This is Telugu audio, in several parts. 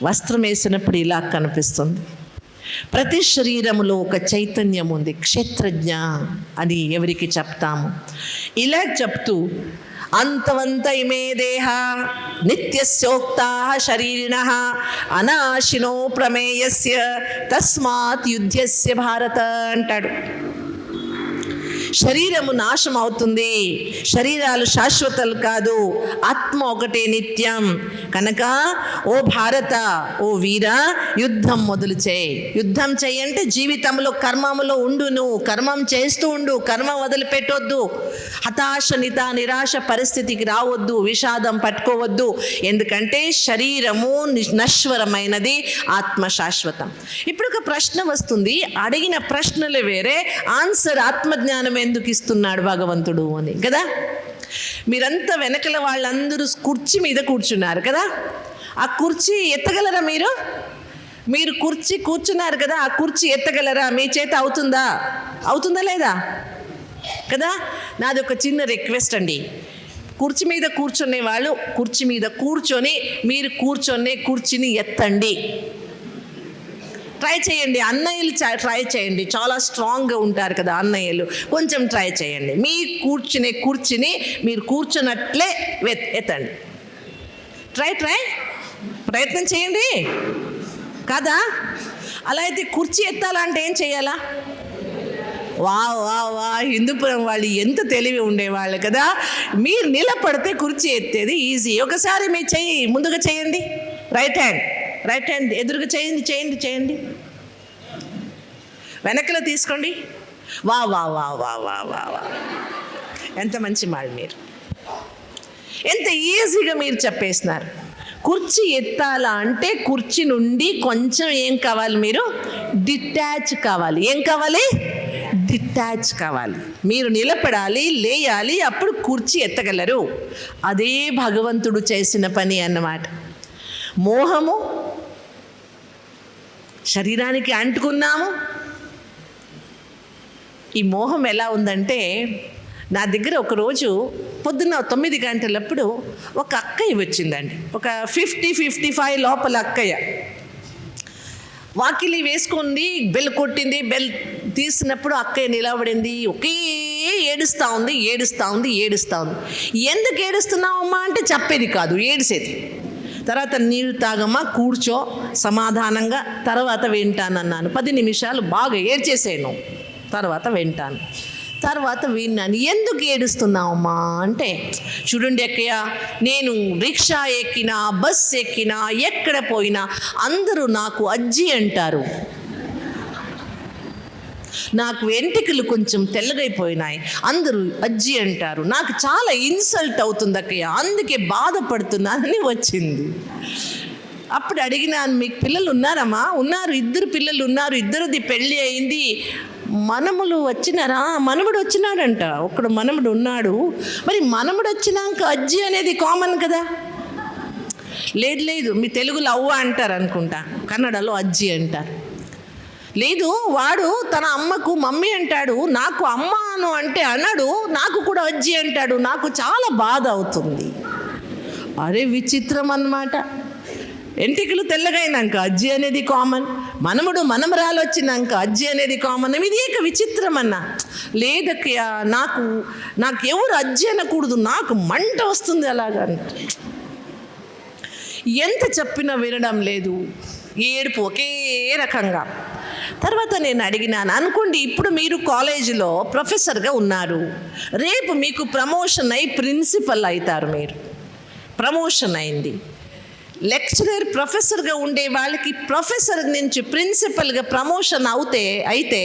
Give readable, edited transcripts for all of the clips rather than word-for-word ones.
వస్త్రం వేసినప్పుడు ఇలా కనిపిస్తుంది. ప్రతి శరీరములో ఒక చైతన్యం ఉంది, క్షేత్రజ్ఞ అని ఎవరికి చెప్తాము. ఇలా చెప్తూ అంతవంత ఇమే దేహ నిత్యస్యోక్తా శరీరిణః అనాశినో ప్రమేయస్య తస్మాత్ యుద్ధస్య భారత అంటాడు. శరీరము నాశం అవుతుంది, శరీరాలు శాశ్వతలు కాదు, ఆత్మ ఒకటే నిత్యం. కనుక ఓ భారత, ఓ వీర, యుద్ధం మొదలు చేయి. యుద్ధం చేయంటే జీవితంలో కర్మములో ఉండు, నువ్వు కర్మం చేస్తూ ఉండు, కర్మ వదిలిపెట్టొద్దు, హతాశ నిరాశ పరిస్థితికి రావద్దు, విషాదం పట్టుకోవద్దు. ఎందుకంటే శరీరము నశ్వరమైనది, ఆత్మ శాశ్వతం. ఇప్పుడు ఒక ప్రశ్న వస్తుంది, అడిగిన ప్రశ్నలు వేరే, ఆన్సర్ ఆత్మజ్ఞానం ఎందుకు ఇస్తున్నాడు భగవంతుడు అని కదా. మీరంతా వెనకల వాళ్ళందరూ కుర్చీ మీద కూర్చున్నారు కదా, ఆ కుర్చీ ఎత్తగలరా? మీరు కుర్చీ కూర్చున్నారు కదా, ఆ కుర్చీ ఎత్తగలరా? మీ చేత అవుతుందా లేదా కదా? నాది ఒక చిన్న రిక్వెస్ట్ అండి, కుర్చీ మీద కూర్చునే వాళ్ళు కుర్చీ మీద కూర్చొని మీరు కూర్చొనే కుర్చీని ఎత్తండి. ట్రై చేయండి, అన్నయ్యలు ట్రై చేయండి, చాలా స్ట్రాంగ్గా ఉంటారు కదా అన్నయ్యలు, కొంచెం ట్రై చేయండి. మీ కూర్చునే కుర్చీని మీరు కూర్చున్నట్లే ఎత్తండి. ప్రయత్నం చేయండి కదా. అలా అయితే కుర్చీ ఎత్తాలంటే ఏం చేయాలా? వా హిందూపురం వాళ్ళు ఎంత తెలివి ఉండేవాళ్ళు కదా. మీరు నిలబడితే కుర్చీ ఎత్తేది ఈజీ. ఒకసారి మీ చెయ్యి ముందుగా చేయండి, రైట్ హ్యాండ్ ఎదురుగా చేయండి, వెనకలో తీసుకోండి. వా ఎంత మంచి మాట, మీరు ఎంత ఈజీగా మీరు చెప్పేస్తున్నారు. కుర్చీ ఎత్తాలా అంటే కుర్చీ నుండి కొంచెం ఏం కావాలి? మీరు డిటాచ్ కావాలి. ఏం కావాలి? డిటాచ్ కావాలి. మీరు నిలబడాలి, లేయాలి, అప్పుడు కుర్చీ ఎత్తగలరు. అదే భగవంతుడు చేసిన పని అన్నమాట. మోహము శరీరానికి అంటుకున్నాము. ఈ మోహం ఎలా ఉందంటే, నా దగ్గర ఒకరోజు పొద్దున్న 9 గంటలప్పుడు ఒక అక్కయ్య వచ్చిందండి, ఒక 50-55 లోపల అక్కయ్య. వాకిలి వేసుకుంది, బెల్ కొట్టింది. బెల్ తీసినప్పుడు అక్కయ్య నిలబడింది, ఒకే ఏడుస్తూ ఉంది. ఎందుకు ఏడుస్తున్నావమ్మా అంటే చెప్పేది కాదు, ఏడిసేది. తర్వాత నీళ్ళు తాగమ్మా, కూర్చో సమాధానంగా, తర్వాత వింటానన్నాను. 10 నిమిషాలు బాగా ఏడ్చేసాను, తర్వాత విన్నాను. ఎందుకు ఏడుస్తున్నావమ్మా అంటే, చూడండి అక్కయ్య, నేను రిక్షా ఎక్కినా, బస్ ఎక్కినా, ఎక్కడ పోయినా అందరూ నాకు అజ్జి అంటారు. నాకు వెంట్రుకలు కొంచెం తెల్లగైపోయినాయి, అందరూ అజ్జి అంటారు. నాకు చాలా ఇన్సల్ట్ అవుతుంది అక్కయ్య, అందుకే బాధపడుతున్నానని వచ్చింది. అప్పుడు అడిగినాను, మీకు పిల్లలు ఉన్నారమ్మా? ఉన్నారు, 2 పిల్లలు ఉన్నారు, 2ది పెళ్ళి అయింది. మనములు వచ్చినారా? మనముడు వచ్చినాడంట, ఒక్కడు మనముడు ఉన్నాడు. మరి మనముడు వచ్చినాక అజ్జి అనేది కామన్ కదా. లేదు, మీ తెలుగులో అవ్వ అంటారు అనుకుంటా, కన్నడలో అజ్జి అంటారు. లేదు, వాడు తన అమ్మకు మమ్మీ అంటాడు, నాకు అమ్మను అంటే అన్నాడు, నాకు కూడా అజ్జి అంటాడు. నాకు చాలా బాధ అవుతుంది. అరే విచిత్రం అన్నమాట. ఎంటికలు తెల్లగైనాక అజ్జి అనేది కామన్, మనమరాలు వచ్చినాక అజ్జి అనేది కామన్. ఇది ఏక విచిత్రం అన్న. లేదక్కయ్య, నాకు ఎవరు అజ్జి అనకూడదు, నాకు మంట వస్తుంది అలాగంటే. ఎంత చెప్పినా వినడం లేదు, ఏడుపు ఒకే రకంగా. తర్వాత నేను అడిగినాను, అనుకోండి ఇప్పుడు మీరు కాలేజీలో ప్రొఫెసర్గా ఉన్నారు, రేపు మీకు ప్రమోషన్ అయి ప్రిన్సిపల్ అవుతారు. మీరు ప్రమోషన్ అయింది, లెక్చరర్ ప్రొఫెసర్గా ఉండే వాళ్ళకి ప్రొఫెసర్ నుంచి ప్రిన్సిపల్గా ప్రమోషన్ అయితే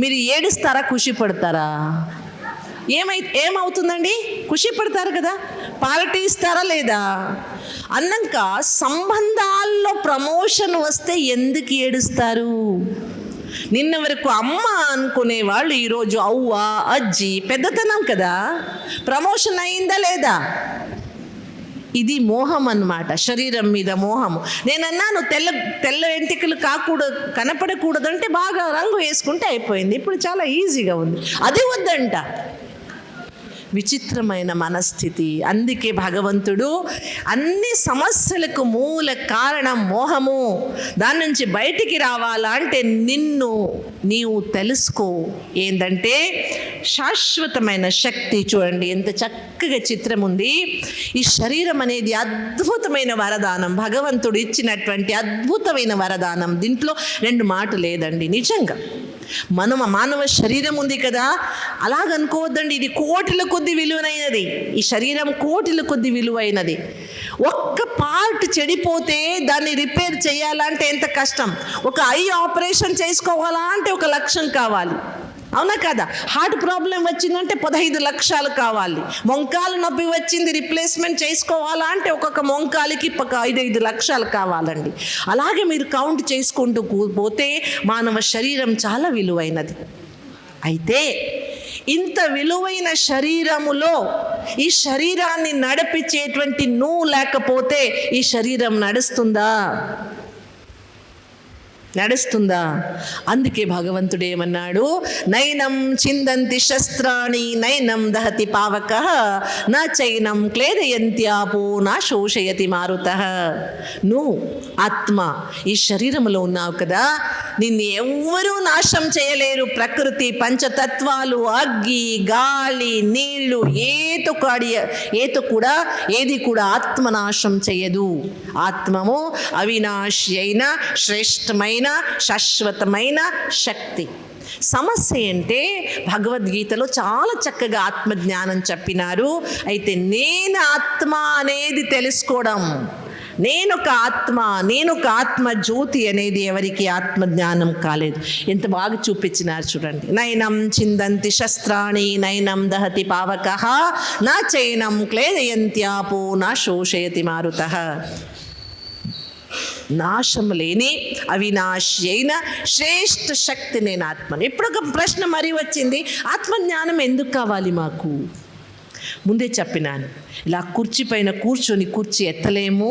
మీరు ఏడుస్తారా, ఖుషి పడతారా? ఏమవుతుందండి? ఖుషి పడతారు కదా. పార్టీ ఇస్తారా లేదా? అన్నాక సంబంధాల్లో ప్రమోషన్ వస్తే ఎందుకు ఏడుస్తారు? నిన్న వరకు అమ్మ అనుకునే వాళ్ళు ఈరోజు అవ్వ, అజ్జి, పెద్దతనం కదా. ప్రమోషన్ అయిందా లేదా? ఇది మోహం అన్నమాట, శరీరం మీద మోహము. నేను అన్నాను తెల్ల వెంట్రుకలు కనపడకూడదు అంటే బాగా రంగు వేసుకుంటే అయిపోయింది. ఇప్పుడు చాలా ఈజీగా ఉంది. అది వద్దంట. విచిత్రమైన మనస్థితి. అందుకే భగవంతుడు అన్ని సమస్యలకు మూల కారణం మోహము. దాని నుంచి బయటికి రావాలంటే నిన్ను నీవు తెలుసుకో. ఏంటంటే శాశ్వతమైన శక్తి. చూడండి ఎంత చక్కగా చిత్రం ఉంది. ఈ శరీరం అనేది అద్భుతమైన వరదానం, భగవంతుడు ఇచ్చినటువంటి అద్భుతమైన వరదానం. దీంట్లో రెండు మాట లేదండి. నిజంగా మానవ శరీరం ఉంది కదా, అలాగనుకోవద్దండి. ఇది కోట్ల కొద్ది విలువైనది. ఈ శరీరం కోట్ల కొద్ది విలువైనది. ఒక్క పార్ట్ చెడిపోతే దాన్ని రిపేర్ చేయాలంటే ఎంత కష్టం. ఒక ఐ ఆపరేషన్ చేసుకోవాలంటే 1 లక్షం కావాలి, అవునా కదా? హార్ట్ ప్రాబ్లం వచ్చిందంటే 15 లక్షలు కావాలి. మొంకాలు నొప్పి వచ్చింది, రిప్లేస్మెంట్ చేసుకోవాలంటే ఒక్కొక్క మొంకాలికి 5 లక్షలు కావాలండి. అలాగే మీరు కౌంట్ చేసుకుంటూ పోతే మానవ శరీరం చాలా విలువైనది. అయితే ఇంత విలువైన శరీరములో ఈ శరీరాన్ని నడిపించేటువంటి నువ్వు లేకపోతే ఈ శరీరం నడుస్తుందా? అందుకే భగవంతుడు ఏమన్నాడు, నైనం చిందంతి శస్త్రాణి నైనం దహతి పావకః నా చైనం క్లేదయంత్యాపో నా శోషయతి మారుతః. నువ్వు ఆత్మ ఈ శరీరంలో ఉన్నావు కదా, నిన్ను ఎవ్వరూ నాశం చేయలేరు. ప్రకృతి పంచతత్వాలు, అగ్గి, గాలి, నీళ్లు, ఏది కూడా ఆత్మనాశం చేయదు. ఆత్మము అవినాశి అయిన శ్రేష్టమైన శాశ్వతమైన శక్తి. సమస్య అంటే భగవద్గీతలో చాలా చక్కగా ఆత్మజ్ఞానం చెప్పినారు. అయితే నేను ఆత్మ అనేది తెలుసుకోవడం, నేనొక ఆత్మ జ్యోతి అనేది ఎవరికి ఆత్మజ్ఞానం కాలేదు. ఎంత బాగా చూపించినారు చూడండి. నైనం చిందంతి శస్త్రాణి నైనం దహతి పావకః నా చైనం క్లేదయంత్యాపో నా శోషయతి మారుతః. నాశం లేని అవినాశి అయిన శ్రేష్ఠ శక్తి నేను ఆత్మను. ఇప్పుడు ఒక ప్రశ్న మరీ వచ్చింది, ఆత్మజ్ఞానం ఎందుకు కావాలి మాకు? ముందే చెప్పినాను, ఇలా కుర్చీ పైన కూర్చొని కుర్చీ ఎత్తలేము.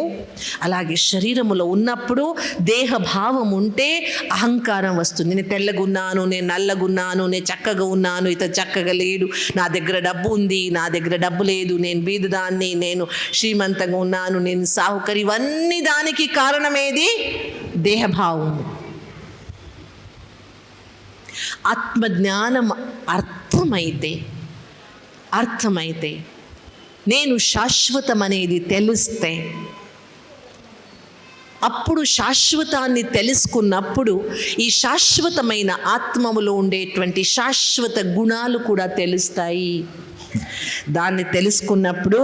అలాగే శరీరములో ఉన్నప్పుడు దేహభావం ఉంటే అహంకారం వస్తుంది. నేను తెల్లగున్నాను, నేను నల్లగున్నాను, నేను చక్కగా ఉన్నాను, ఇతను చక్కగా లేడు, నా దగ్గర డబ్బు ఉంది, నా దగ్గర డబ్బు లేదు, నేను బీదదాన్ని, నేను శ్రీమంతంగా ఉన్నాను, నేను సాహుకరి. ఇవన్నీ దానికి కారణమేది? దేహభావం. ఆత్మజ్ఞానం అర్థమైతే నేను శాశ్వతం అనేది తెలిస్తే, అప్పుడు శాశ్వతాన్ని తెలుసుకున్నప్పుడు ఈ శాశ్వతమైన ఆత్మములో ఉండేటువంటి శాశ్వత గుణాలు కూడా తెలుస్తాయి. దాన్ని తెలుసుకున్నప్పుడు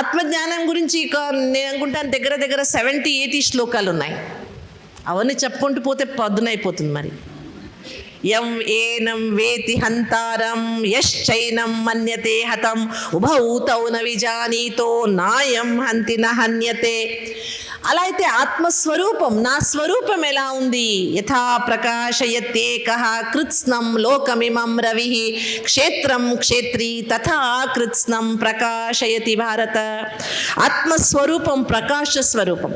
ఆత్మజ్ఞానం గురించి నేను అనుకుంటాను దగ్గర 70-80 శ్లోకాలు ఉన్నాయి. అవన్నీ చెప్పుకుంటూ పోతే పొద్దునైపోతుంది. మరి యం ఏనం వేతి హంతారం యశ్చైనం మన్యతే హతం ఉభౌ తౌ న విజానీతో నాయం హంతి న హన్యతే. అలా అయితే ఆత్మస్వరూపం, నా స్వరూపం ఎలా ఉంది? యథా ప్రకాశయత్యేకః కృత్స్నం లోకమిమం రవిః క్షేత్రం క్షేత్రీ తథా కృత్స్నం ప్రకాశయతి భారత. ఆత్మస్వరూపం ప్రకాశ స్వరూపం.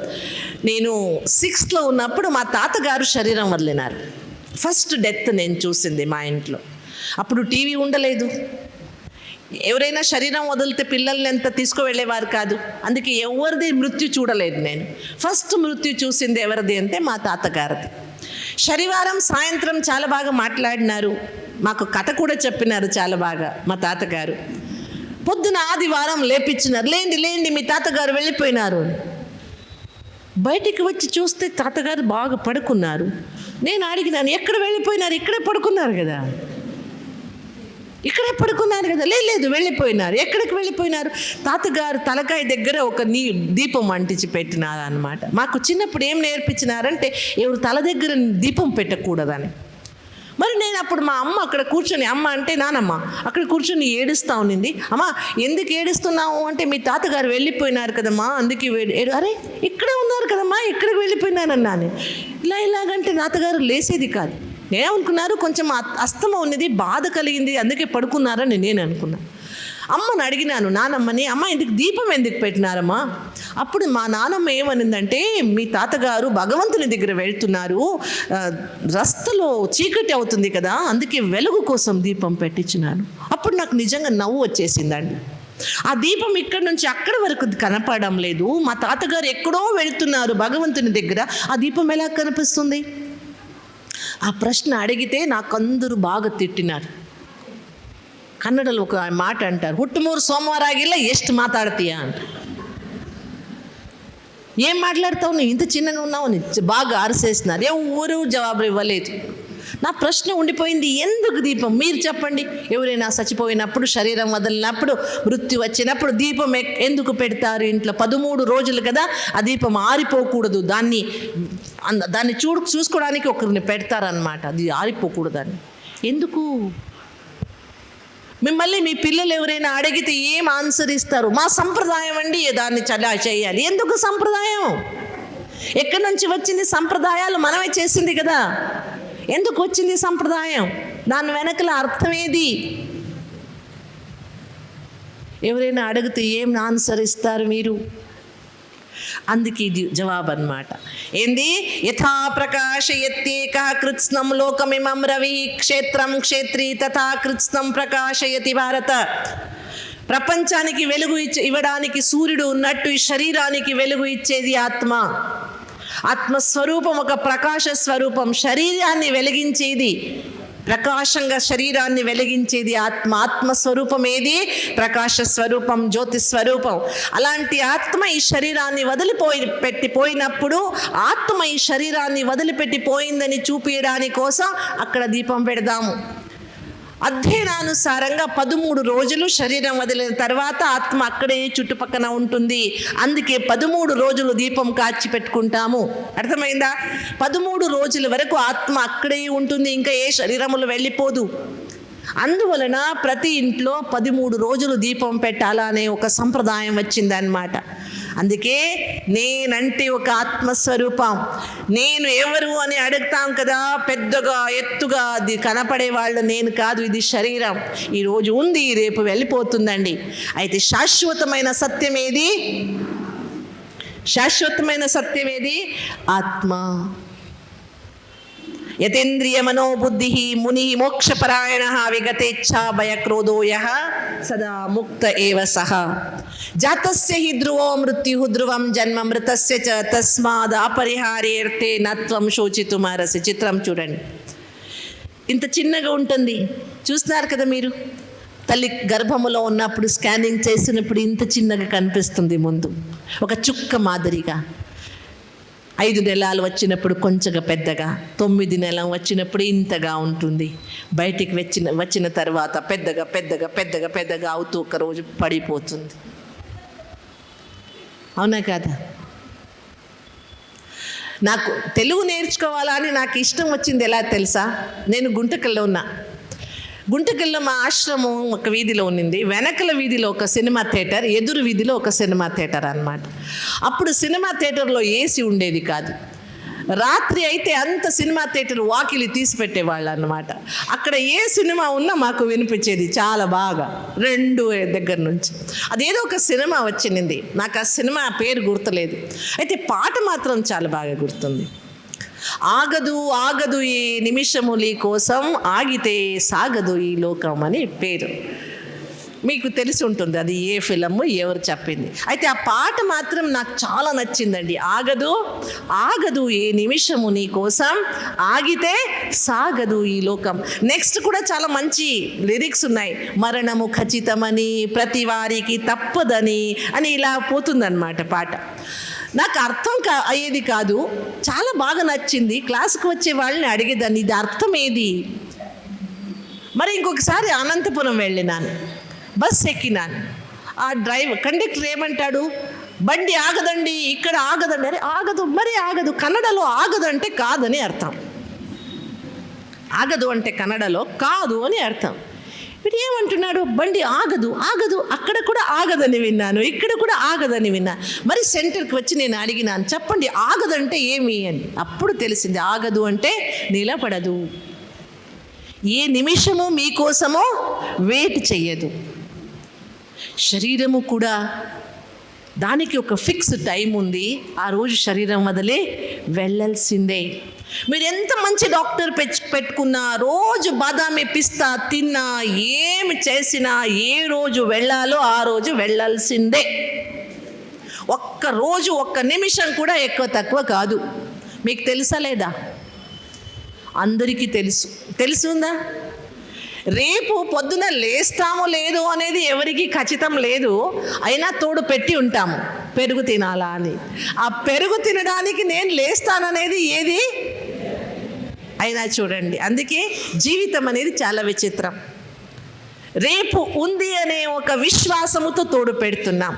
నేను 6th ఉన్నప్పుడు మా తాతగారు శరీరం వదిలినారు. ఫస్ట్ డెత్ నేను చూసింది మా ఇంట్లో. అప్పుడు టీవీ ఉండలేదు. ఎవరైనా శరీరం వదిలితే పిల్లల్ని ఎంత తీసుకువెళ్ళేవారు కాదు. అందుకే ఎవరిది మృత్యు చూడలేదు నేను. ఫస్ట్ మృత్యు చూసింది ఎవరిది అంటే మా తాతగారిది. శనివారం సాయంత్రం చాలా బాగా మాట్లాడినారు, మాకు కథ కూడా చెప్పినారు చాలా బాగా మా తాతగారు. పొద్దున ఆదివారం లేపించినారు, లేండి మీ తాతగారు వెళ్ళిపోయినారు. బయటికి వచ్చి చూస్తే తాతగారు బాగా పడుకున్నారు. నేను అడిగినాను, ఎక్కడ వెళ్ళిపోయినారు? ఇక్కడే పడుకున్నారు కదా. లేదు వెళ్ళిపోయినారు. ఎక్కడికి వెళ్ళిపోయినారు? తాతగారు తలకాయ దగ్గర ఒక దీపం అంటించి పెట్టినారు అన్నమాట. మాకు చిన్నప్పుడు ఏం నేర్పించినారంటే ఎవరు తల దగ్గర దీపం పెట్టకూడదని. మరి నేను అప్పుడు మా అమ్మ అక్కడ కూర్చొని, అమ్మ అంటే నానమ్మ అక్కడ కూర్చొని ఏడుస్తూ ఉన్నింది. అమ్మ ఎందుకు ఏడుస్తున్నావు అంటే, మీ తాతగారు వెళ్ళిపోయినారు కదమ్మా అందుకే అరే ఇక్కడే ఉన్నారు కదమ్మా, ఇక్కడికి వెళ్ళిపోయినానన్నాను. ఇలాగంటే తాతగారు లేసేది కాదు. నేనేమనుకున్నారు, కొంచెం అస్తమ ఉన్నది, బాధ కలిగింది, అందుకే పడుకున్నారని నేను అనుకున్నాను. అమ్మని అడిగినాను, నానమ్మని, అమ్మ ఇందుకు దీపం ఎందుకు పెట్టినారమ్మా? అప్పుడు మా నాన్నమ్మ ఏమనిందంటే, మీ తాతగారు భగవంతుని దగ్గర వెళ్తున్నారు, రస్తలో చీకటి అవుతుంది కదా, అందుకే వెలుగు కోసం దీపం పెట్టించినాను. అప్పుడు నాకు నిజంగా నవ్వు వచ్చేసిందండి. ఆ దీపం ఇక్కడి నుంచి అక్కడి వరకు కనపడడం లేదు, మా తాతగారు ఎక్కడో వెళ్తున్నారు భగవంతుని దగ్గర, ఆ దీపం ఎలా కనిపిస్తుంది? ఆ ప్రశ్న అడిగితే నాకందరూ బాగా తిట్టినారు. కన్నడలో ఒక మాట అంటారు, ಹುಟ್ಟುಮೂರು ಸೋಮವಾರ ಆಗಿಲ್ಲ ಎಷ್ಟು ಮಾತಾಡ್ತೀಯಾ ಅಂತ. ఏం మాట్లాడతావు, నువ్వు ఇంత చిన్నగా ఉన్నావు అని బాగా అరిసేస్తున్నారు. ఎవరు జవాబు ఇవ్వలేదు. నా ప్రశ్న ఉండిపోయింది, ఎందుకు దీపం? మీరు చెప్పండి. ఎవరైనా చచ్చిపోయినప్పుడు, శరీరం వదిలినప్పుడు, మృత్యు వచ్చినప్పుడు దీపం ఎందుకు పెడతారు ఇంట్లో? 13 రోజులు కదా, ఆ దీపం ఆరిపోకూడదు, దాన్ని చూసుకోవడానికి ఒకరిని పెడతారనమాట, అది ఆరిపోకూడదని. ఎందుకు? మిమ్మల్ని మీ పిల్లలు ఎవరైనా అడిగితే ఏం ఆన్సర్ ఇస్తారు? మా సంప్రదాయం అండి, దాన్ని చలా చేయాలి. ఎందుకు సంప్రదాయం? ఎక్కడి నుంచి వచ్చింది సంప్రదాయాలు? మనమే చేసింది కదా. ఎందుకు వచ్చింది సంప్రదాయం? దాని వెనకల అర్థం ఏది? ఎవరైనా అడిగితే ఏం ఆన్సర్ ఇస్తారు మీరు? అందుకే ఇది జవాబు అన్నమాట. ఏంది? యథా ప్రకాశయత్యేక కృత్స్నం లోకమిమం రవి క్షేత్రం క్షేత్రీ తథా కృత్స్నం ప్రకాశయతి భారత. ప్రపంచానికి వెలుగు ఇవ్వడానికి సూర్యుడు ఉన్నట్టు ఈ శరీరానికి వెలుగు ఇచ్చేది ఆత్మ. ఆత్మస్వరూపం ఒక ప్రకాశ స్వరూపం, శరీరాన్ని వెలిగించేది, ప్రకాశంగా శరీరాన్ని వెలిగించేది ఆత్మ. ఆత్మస్వరూపం ఏది? ప్రకాశ స్వరూపం, జ్యోతి స్వరూపం. అలాంటి ఆత్మ ఈ శరీరాన్ని పెట్టిపోయినప్పుడు, ఆత్మ ఈ శరీరాన్ని వదిలిపెట్టిపోయిందని చూపించడానికి కోసం అక్కడ దీపం పెడదాము. అధ్యయనానుసారంగా 13 రోజులు శరీరం వదిలిన తర్వాత ఆత్మ అక్కడే చుట్టుపక్కన ఉంటుంది. అందుకే 13 రోజులు దీపం కాచి పెట్టుకుంటాము. అర్థమైందా? 13 రోజుల వరకు ఆత్మ అక్కడే ఉంటుంది, ఇంకా ఏ శరీరములు వెళ్ళిపోదు. అందువలన ప్రతి ఇంట్లో 13 రోజులు దీపం పెట్టాలనే ఒక సంప్రదాయం వచ్చిందన్నమాట. అందుకే నేనంటే ఒక ఆత్మస్వరూపం. నేను ఎవరు అని అడుగుతాం కదా, పెద్దగా ఎత్తుగా అది కనపడే వాళ్ళు నేను కాదు, ఇది శరీరం. ఈరోజు ఉంది, రేపు వెళ్ళిపోతుందండి. అయితే శాశ్వతమైన సత్యం ఏది? శాశ్వతమైన సత్యం ఏది? ఆత్మ. యతేంద్రియ మనోబుద్ధి ముని మోక్షపరాయణ విగతేచ్ఛా భయక్రోధో యః సదా ముక్త ఏవ సహ. జాతస్య హి ధ్రువో మృత్యు ధ్రువం జన్మ మృతస్య చ తస్మాద్ అపరిహార్యేర్థే నత్వం శోచితుమర్హసి. చిత్రం చూడండి, ఇంత చిన్నగా ఉంటుంది. చూస్తున్నారు కదా మీరు, తల్లి గర్భములో ఉన్నప్పుడు స్కానింగ్ చేసినప్పుడు ఇంత చిన్నగా కనిపిస్తుంది ముందు, ఒక చుక్క మాదిరిగా. 5 నెలలు వచ్చినప్పుడు కొంచెం పెద్దగా, 9 నెలలు వచ్చినప్పుడు ఇంతగా ఉంటుంది. బయటికి వచ్చిన తర్వాత పెద్దగా పెద్దగా పెద్దగా పెద్దగా అవుతూ ఒక రోజు పడిపోతుంది. అవునా కాదా? నాకు తెలుగు నేర్చుకోవాలని నాకు ఇష్టం వచ్చింది ఎలా తెలుసా? నేను గుంటకల్లో ఉన్నా. గుంటకల్లో మా ఆశ్రమం ఒక వీధిలో ఉన్నింది. వెనకల వీధిలో ఒక సినిమా థియేటర్, ఎదురు వీధిలో ఒక సినిమా థియేటర్ అన్నమాట. అప్పుడు సినిమా థియేటర్లో ఏసీ ఉండేది కాదు. రాత్రి అయితే అంత సినిమా థియేటర్ వాకిలి తీసి పెట్టేవాళ్ళు అన్నమాట. అక్కడ ఏ సినిమా ఉన్నా మాకు వినిపించేది చాలా బాగా, 2 దగ్గర నుంచి. అదేదో ఒక సినిమా వచ్చింది, నాకు ఆ సినిమా పేరు గుర్తులేదు. అయితే పాట మాత్రం చాలా బాగా గుర్తుంది. ఆగదు ఆగదు ఈ నిమిషములి కోసం, ఆగితే సాగదు ఈ లోకం అని పేరు. మీకు తెలిసి ఉంటుంది అది ఏ ఫిలము, ఎవరు చెప్పింది. అయితే ఆ పాట మాత్రం నాకు చాలా నచ్చిందండి. ఆగదు ఆగదు ఏ నిమిషము నీ కోసం, ఆగితే సాగదు ఈ లోకం. నెక్స్ట్ కూడా చాలా మంచి లిరిక్స్ ఉన్నాయి. మరణము ఖచ్చితమని, ప్రతి వారికి తప్పదని అని ఇలా పోతుందన్నమాట పాట. నాకు అర్థం అయ్యేది కాదు, చాలా బాగా నచ్చింది. క్లాస్కి వచ్చే వాళ్ళని అడిగేదాన్ని, ఇది అర్థం ఏది? మరి ఇంకొకసారి అనంతపురం వెళ్ళినాను, బస్ ఎక్కినాను. ఆ కండక్టర్ ఏమంటాడు, బండి ఆగదండి, ఇక్కడ ఆగదండి. అరే ఆగదు, మరి ఆగదు. కన్నడలో ఆగదు అంటే కాదని అర్థం. ఆగదు అంటే కన్నడలో కాదు అని అర్థం. వీడు ఏమంటున్నాడు, బండి ఆగదు ఆగదు, అక్కడ కూడా ఆగదని విన్నాను, ఇక్కడ కూడా ఆగదని విన్నాను. మరి సెంటర్కి వచ్చి నేను అడిగినాను, చెప్పండి ఆగదంటే ఏమి అని. అప్పుడు తెలిసింది, ఆగదు అంటే నిలబడదు, ఏ నిమిషము మీకోసమో వెయిట్ చెయ్యదు. శరీరము కూడా దానికి ఒక ఫిక్స్ టైం ఉంది. ఆ రోజు శరీరం వదిలి వెళ్ళాల్సిందే. మీరు ఎంత మంచి డాక్టర్ పెట్టుకున్నా, రోజు బాదామి పిస్తా తిన్నా, ఏమి చేసినా, ఏ రోజు వెళ్ళాలో ఆ రోజు వెళ్ళాల్సిందే. ఒక్క రోజు ఒక్క నిమిషం కూడా ఎక్కువ తక్కువ కాదు. మీకు తెలుసా లేదా? అందరికీ తెలుసుందా? రేపు పొద్దున లేస్తామో లేదో అనేది ఎవరికి ఖచ్చితం లేదు. అయినా తోడు పెట్టి ఉంటాము పెరుగు తినాలా అని. ఆ పెరుగు తినడానికి నేను లేస్తాననేది ఏది? అయినా చూడండి, అందుకే జీవితం అనేది చాలా విచిత్రం. రేపు ఉంది అనే ఒక విశ్వాసముతో తోడు పెడుతున్నాం.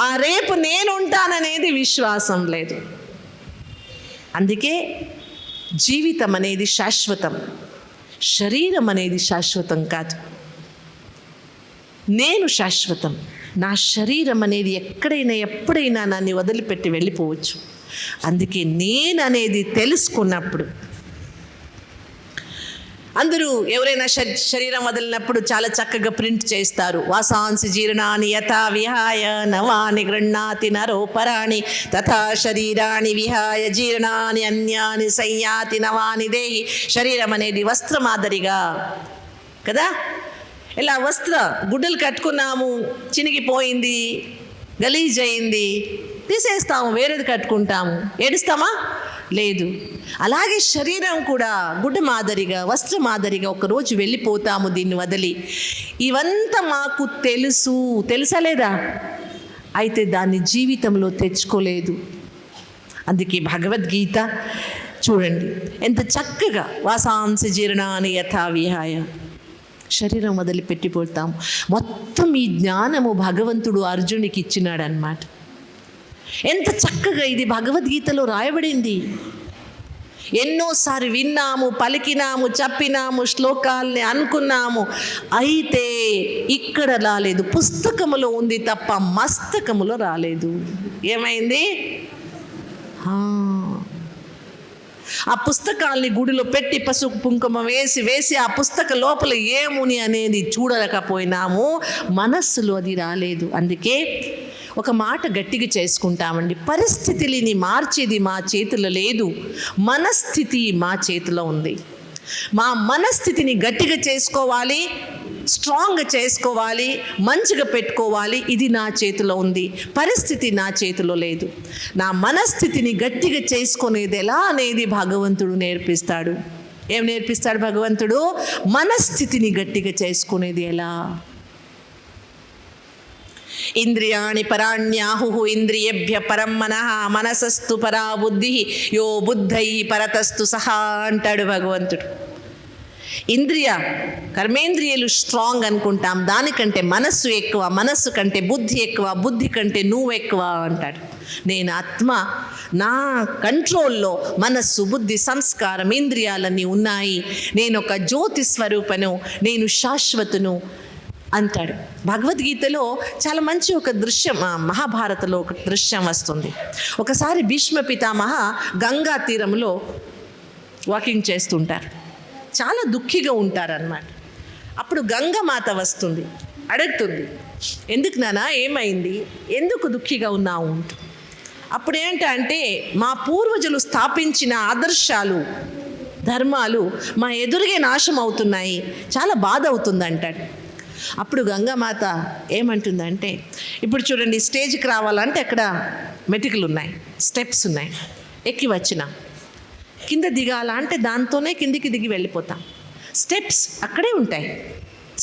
ఆ రేపు నేను ఉంటాననేది విశ్వాసం లేదు. అందుకే జీవితం అనేది శాశ్వతం, శరీరం అనేది శాశ్వతం కాదు. నేను శాశ్వతం. నా శరీరం అనేది ఎక్కడైనా ఎప్పుడైనా నన్ను వదిలిపెట్టి వెళ్ళిపోవచ్చు. అందుకే నేను అనేది తెలుసుకున్నప్పుడు, అందరూ ఎవరైనా శరీరం వదిలినప్పుడు చాలా చక్కగా ప్రింట్ చేస్తారు. వాసాంసి జీర్ణాని యథా విహాయ నవాని గృహ్ణాతి నరోపరాణి తథా శరీరాన్ని విహాయ జీర్ణాని అన్యాని సంయాతి నవాని దేహి. శరీరం అనేది వస్త్రమాదిరిగా కదా, ఇలా గుడ్డలు కట్టుకున్నాము, చినిగిపోయింది, గలీజ్ అయింది, తీసేస్తాము, వేరేది కట్టుకుంటాము. ఏడుస్తామా? లేదు. అలాగే శరీరం కూడా గుడ్డ మాదిరిగా, వస్త్ర మాదిరిగా ఒకరోజు వెళ్ళిపోతాము దీన్ని వదిలి. ఇవంతా మాకు తెలుసా లేదా? అయితే దాన్ని జీవితంలో తెచ్చుకోలేదు. అందుకే భగవద్గీత చూడండి ఎంత చక్కగా, వాసాంసి జీర్ణాని యథా విహాయ, శరీరం వదిలిపెట్టిపోతాము. మొత్తం ఈ జ్ఞానము భగవంతుడు అర్జునుడికి ఇచ్చినాడు అన్నమాట. ఎంత చక్కగా ఇది భగవద్గీతలో రాయబడింది. ఎన్నోసారి విన్నాము, పలికినాము, చెప్పినాము, శ్లోకాల్ని అనుకున్నాము. అయితే ఇక్కడ రాలేదు, పుస్తకములో ఉంది తప్ప మస్తకములో రాలేదు. ఏమైంది? ఆ పుస్తకాల్ని గుడిలో పెట్టి పసుపు కుంకుమ వేసి ఆ పుస్తక లోపల ఏముని అనేది చూడలేకపోయినాము. మనస్సులో అది రాలేదు. అందుకే ఒక మాట గట్టిగా చేసుకుంటామండి, పరిస్థితిని మార్చేది మా చేతిలో లేదు, మనస్థితి మా చేతిలో ఉంది. మా మనస్థితిని గట్టిగా చేసుకోవాలి, స్ట్రాంగ్గా చేసుకోవాలి, మంచిగా పెట్టుకోవాలి. ఇది నా చేతిలో ఉంది, పరిస్థితి నా చేతిలో లేదు. నా మనస్థితిని గట్టిగా చేసుకునేది ఎలా అనేది భగవంతుడు నేర్పిస్తాడు. ఏం నేర్పిస్తాడు భగవంతుడు? మనస్థితిని గట్టిగా చేసుకునేది ఎలా. ఇంద్రియాణి పరాణ్యాహు ఇంద్రియభ్య పరం మనః మనసస్తు పరా బుద్ధి యో బుద్ధై పరతస్తు సహా అంటాడు భగవంతుడు. కర్మేంద్రియాలు స్ట్రాంగ్ అనుకుంటాం, దానికంటే మనస్సు ఎక్కువ, మనస్సు కంటే బుద్ధి ఎక్కువ, బుద్ధి కంటే నువ్వు ఎక్కువ అంటాడు. నేను ఆత్మ, నా కంట్రోల్లో మనస్సు, బుద్ధి, సంస్కారం, ఇంద్రియాలన్నీ ఉన్నాయి. నేను ఒక జ్యోతి స్వరూపను, నేను శాశ్వతను అంటాడు. భగవద్గీతలో చాలా మంచి ఒక దృశ్యం, మహాభారతంలో ఒక దృశ్యం వస్తుంది. ఒకసారి భీష్మ పితామహ గంగా తీరంలో వాకింగ్ చేస్తుంటారు, చాలా దుఃఖిగా ఉంటారన్నమాట. అప్పుడు గంగమాత వస్తుంది, అడుగుతుంది, ఎందుకు నాన్న, ఏమైంది, ఎందుకు దుఃఖిగా ఉన్నావు అంటూ. అప్పుడు ఏంటంటే, మా పూర్వజులు స్థాపించిన ఆదర్శాలు, ధర్మాలు మా ఎదురుగే నాశనం అవుతున్నాయి, చాలా బాధ అవుతుంది అంటాడు. అప్పుడు గంగామాత ఏమంటుందంటే, ఇప్పుడు చూడండి, స్టేజ్కి రావాలంటే అక్కడ మెటికలు ఉన్నాయి, స్టెప్స్ ఉన్నాయి, ఎక్కి వచ్చిన కింద దిగాల అంటే దాంతోనే కిందికి దిగి వెళ్ళిపోతాం. స్టెప్స్ అక్కడే ఉంటాయి,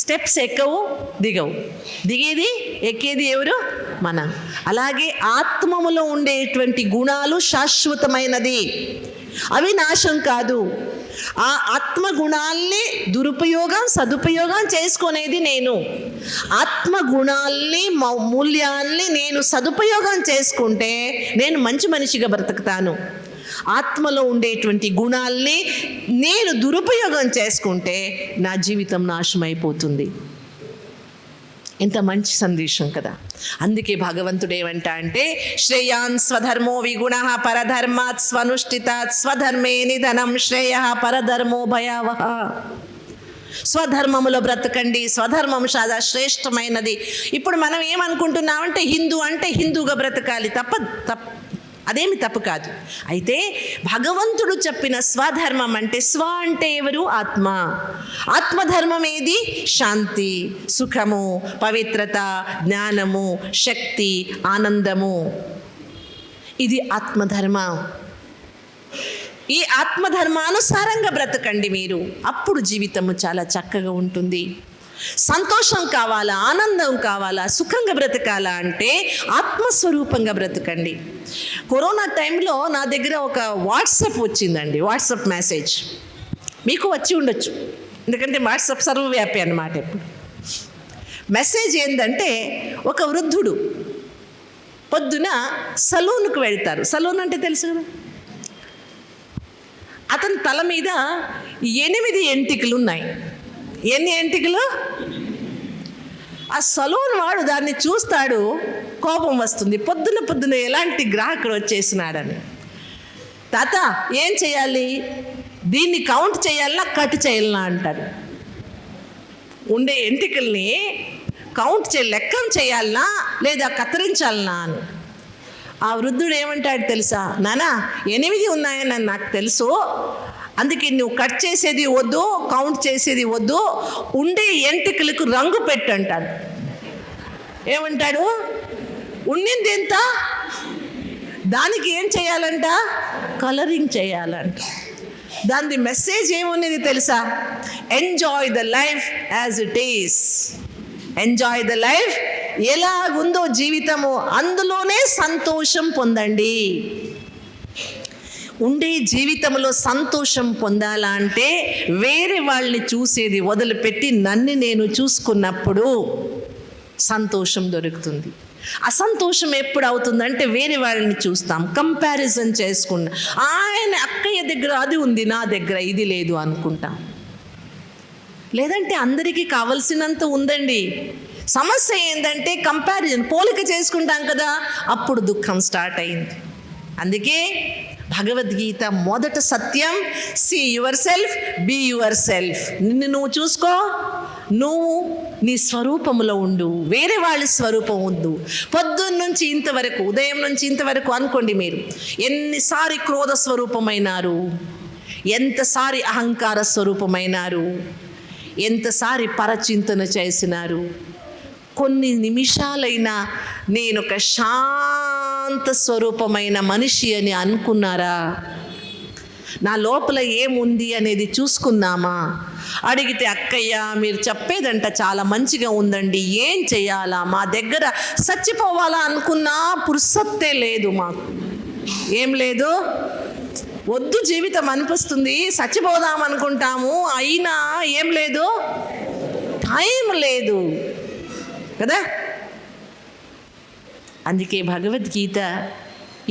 స్టెప్స్ ఎక్కవు దిగవు, దిగేది ఎక్కేది ఎవరు? మనం. అలాగే ఆత్మములో ఉండేటువంటి గుణాలు శాశ్వతమైనది, అవి నాశం కాదు. ఆ ఆత్మ గుణాల్ని సదుపయోగం చేసుకునేది నేను. ఆత్మ గుణాల్ని, మూల్యాల్ని నేను సదుపయోగం చేసుకుంటే నేను మంచి మనిషిగా బ్రతుకుతాను. ఆత్మలో ఉండేటువంటి గుణాల్ని నేను దురుపయోగం చేసుకుంటే నా జీవితం నాశనమైపోతుంది. ఎంత మంచి సందేశం కదా. అందుకే భగవంతుడు ఏమంటా అంటే, శ్రేయాన్ స్వధర్మో విగుణః పరధర్మాత్ స్వనుష్ఠితాత్ స్వధర్మే నిధనం శ్రేయః పరధర్మో భయావహ. స్వధర్మములో బ్రతకండి, స్వధర్మము చాలా శ్రేష్టమైనది. ఇప్పుడు మనం ఏమనుకుంటున్నామంటే హిందూ అంటే హిందూగా బ్రతకాలి. అదేమి తప్పు కాదు. అయితే భగవంతుడు చెప్పిన స్వధర్మం అంటే, స్వ అంటే ఎవరు? ఆత్మ. ఆత్మధర్మం ఏది? శాంతి, సుఖము, పవిత్రత, జ్ఞానము, శక్తి, ఆనందము. ఇది ఆత్మధర్మం. ఈ ఆత్మధర్మానుసారంగా బ్రతకండి మీరు. అప్పుడు జీవితము చాలా చక్కగా ఉంటుంది. సంతోషం కావాలా, ఆనందం కావాలా, సుఖంగా బ్రతకాలా అంటే ఆత్మస్వరూపంగా బ్రతకండి. కరోనా టైంలో నా దగ్గర ఒక వాట్సాప్ వచ్చిందండి, వాట్సాప్ మెసేజ్. మీకు వచ్చి ఉండొచ్చు, ఎందుకంటే వాట్సాప్ సర్వవ్యాపి అన్నమాట. ఇప్పుడు మెసేజ్ ఏంటంటే, ఒక వృద్ధుడు పొద్దున సలూన్కు వెళ్తారు. సలూన్ అంటే తెలుసు కదా. అతని తల మీద 8 ఎంటికలు ఉన్నాయి. ఎన్ని ఎంటికలు? ఆ సలూన్ వాడు దాన్ని చూస్తాడు, కోపం వస్తుంది. పొద్దున ఎలాంటి గ్రాహకుడు వచ్చేసినాడని. తాత ఏం చేయాలి, దీన్ని కౌంట్ చేయాలన్నా కట్ చేయాలన్నా అంటాడు. ఉండే ఎంటికల్ని కౌంట్ లెక్కం చేయాలనా లేదా కత్తిరించాలనా అని. ఆ వృద్ధుడు ఏమంటాడు తెలుసా? నానా 8 ఉన్నాయని నాకు తెలుసు, అందుకే నువ్వు కట్ చేసేది వద్దు, కౌంట్ చేసేది వద్దు, ఉండే ఎంటికలకు రంగు పెట్టంటాడు. ఏమంటాడు? ఉండింది ఎంత, దానికి ఏం చేయాలంట? కలరింగ్ చేయాలంట. దాని మెసేజ్ ఏమున్నది తెలుసా? Enjoy the life as it is. Enjoy the life, ఎలాగుందో జీవితము అందులోనే సంతోషం పొందండి. ఉండే జీవితంలో సంతోషం పొందాలా అంటే వేరే వాళ్ళని చూసేది వదిలిపెట్టి నన్ను నేను చూసుకున్నప్పుడు సంతోషం దొరుకుతుంది. అసంతోషం ఎప్పుడు అవుతుందంటే వేరే వాళ్ళని చూస్తాం, కంపారిజన్ చేసుకుంటాం. ఆయన అక్కయ్య దగ్గర అది ఉంది, నా దగ్గర ఇది లేదు అనుకుంటాం. లేదంటే అందరికీ కావలసినంత ఉందండి. సమస్య ఏంటంటే కంపారిజన్, పోలిక చేసుకుంటాం కదా, అప్పుడు దుఃఖం స్టార్ట్ అయింది. అందుకే భగవద్గీత మొదట సత్యం, see yourself, be yourself. నిన్ను నువ్వు చూసుకో, నువ్వు నీ స్వరూపంలో ఉండు, వేరే వాళ్ళ స్వరూపం ఉండు. పొద్దున్న నుంచి ఇంతవరకు, ఉదయం నుంచి ఇంతవరకు అనుకోండి, మీరు ఎన్నిసారి క్రోధ స్వరూపమైనారు, ఎంతసారి అహంకార స్వరూపమైనారు, ఎంతసారి పరచింతన చేసినారు. కొన్ని నిమిషాలైనా నేను ఒక శాంత స్వరూపమైన మనిషి అని అనుకున్నారా? నా లోపల ఏముంది అనేది చూసుకున్నామా? అడిగితే అక్కయ్య మీరు చెప్పేదంట చాలా మంచిగా ఉందండి, ఏం చేయాలా? మా దగ్గర చచ్చిపోవాలా అనుకున్నా పురుసత్తే లేదు మాకు. ఏం లేదు, వద్దు జీవితం అనిపిస్తుంది, చచ్చిపోదాం అనుకుంటాము, అయినా ఏం లేదు, టైం లేదు కదా. అందుకే భగవద్గీత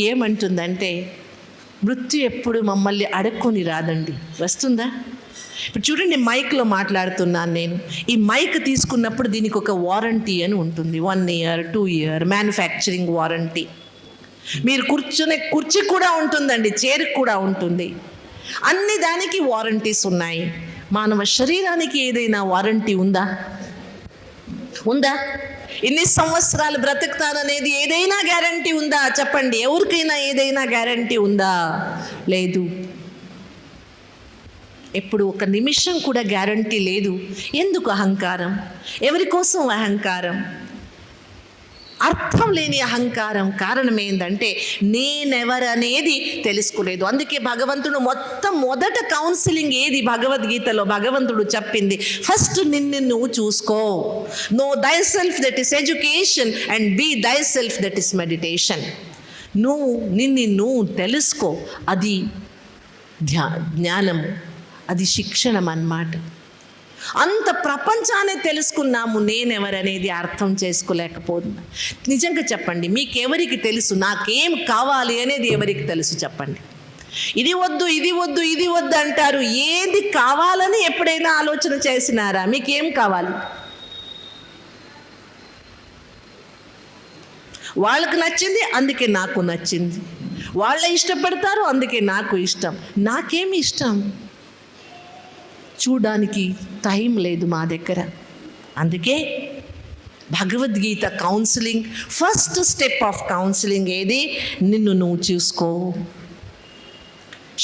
ఏమంటుందంటే, మృత్యు ఎప్పుడు మమ్మల్ని అడుక్కొని రాదండి, వస్తుందా? ఇప్పుడు చూడండి, మైక్లో మాట్లాడుతున్నాను నేను. ఈ మైక్ తీసుకున్నప్పుడు దీనికి ఒక వారంటీ అని ఉంటుంది, 1 year 2 year మ్యానుఫ్యాక్చరింగ్ వారంటీ. మీరు కూర్చునే కుర్చీ కూడా ఉంటుందండి, చైర్ కూడా ఉంటుంది. అన్ని దానికి వారంటీస్ ఉన్నాయి. మానవ శరీరానికి ఏదైనా వారంటీ ఉందా? ఉందా? ఇన్ని సంవత్సరాలు బ్రతుకుతాననేది ఏదైనా గ్యారంటీ ఉందా? చెప్పండి, ఎవరికైనా ఏదైనా గ్యారంటీ ఉందా? లేదు. ఎప్పుడు ఒక నిమిషం కూడా గ్యారంటీ లేదు. ఎందుకు అహంకారం? ఎవరి కోసం అహంకారం? అర్థం లేని అహంకారం. కారణం ఏంటంటే నేనెవరనేది తెలుసుకోలేదు. అందుకే భగవంతుడు మొదట కౌన్సిలింగ్ ఏది భగవద్గీతలో భగవంతుడు చెప్పింది, ఫస్ట్ నిన్ను నువ్వు చూసుకో. Know thy self, that is education, and be thy self, that is meditation. నువ్వు నిన్ను తెలుసుకో, అది జ్ఞానము, అది శిక్షణం అన్నమాట. అంత ప్రపంచాన్ని తెలుసుకున్నాము, నేనెవరనేది అర్థం చేసుకోలేకపోతున్నా. నిజంగా చెప్పండి, మీకెవరికి తెలుసు నాకేం కావాలి అనేది? ఎవరికి తెలుసు చెప్పండి? ఇది వద్దు, ఇది వద్దు, ఇది వద్దు అంటారు. ఏది కావాలని ఎప్పుడైనా ఆలోచన చేసినారా? మీకేం కావాలి? వాళ్ళకి నచ్చింది, అందుకే నాకు నచ్చింది. వాళ్ళ ఇష్టపడతారు, అందుకే నాకు ఇష్టం. నాకేమి ఇష్టం? చూడడానికి టైం లేదు మా దగ్గర. అందుకే Bhagavad Gita counselling, first step of counselling ఏది? నిన్ను నువ్వు చూసుకో.